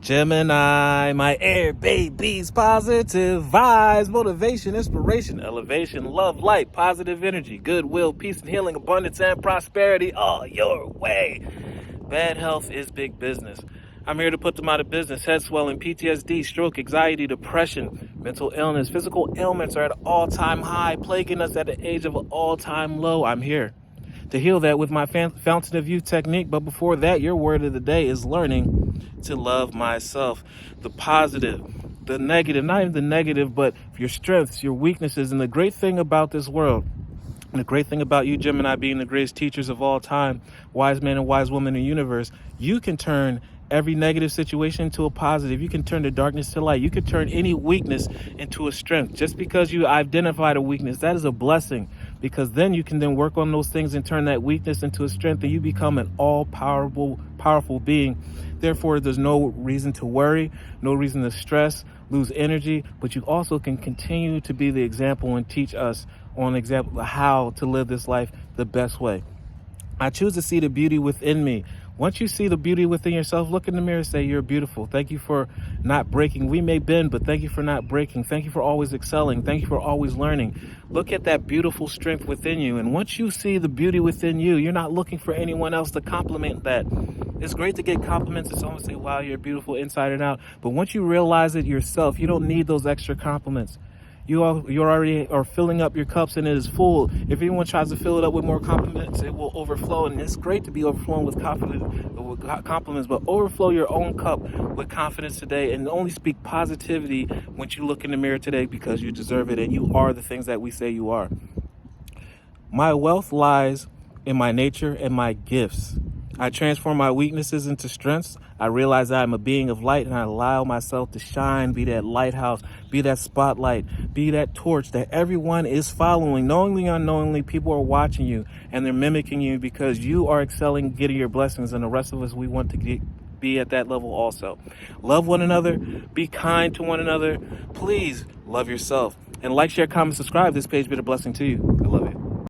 Gemini, my air babies, positive vibes, motivation, inspiration, elevation, love, light, positive energy, goodwill, peace and healing, abundance and prosperity all your way. Bad health is big business. I'm here to put them out of business. Head swelling, PTSD, stroke, anxiety, depression, mental illness, physical ailments are at an all-time high, plaguing us at the age of an all-time low. I'm here to heal that with my fountain of youth technique. But before that, your word of the day is learning to love myself. The positive, the negative, not even the negative, but your strengths, your weaknesses. And the great thing about this world, and the great thing about you, Gemini, being the greatest teachers of all time, wise man and wise woman in the universe, you can turn every negative situation into a positive. You can turn the darkness to light. You can turn any weakness into a strength. Just because you identified a weakness, that is a blessing, because then you can then work on those things and turn that weakness into a strength, and you become an powerful being. Therefore, there's no reason to worry, no reason to stress, lose energy, but you also can continue to be the example and teach us on example how to live this life the best way. I choose to see the beauty within me. Once you see the beauty within yourself, look in the mirror and say, you're beautiful. Thank you for not breaking. We may bend, but thank you for not breaking. Thank you for always excelling. Thank you for always learning. Look at that beautiful strength within you. And once you see the beauty within you, you're not looking for anyone else to compliment that. It's great to get compliments and someone say, wow, you're beautiful inside and out. But once you realize it yourself, you don't need those extra compliments. You already are filling up your cups and it is full. If anyone tries to fill it up with more compliments, it will overflow. And it's great to be overflowing with compliments, but overflow your own cup with confidence today and only speak positivity when you look in the mirror today, because you deserve it and you are the things that we say you are. My wealth lies in my nature and my gifts. I transform my weaknesses into strengths. I realize that I'm a being of light and I allow myself to shine, be that lighthouse, be that spotlight, be that torch that everyone is following. Knowingly, unknowingly, people are watching you and they're mimicking you because you are excelling, getting your blessings, and the rest of us, we want to be at that level also. Love one another, be kind to one another. Please love yourself. And like, share, comment, subscribe. This page be a blessing to you.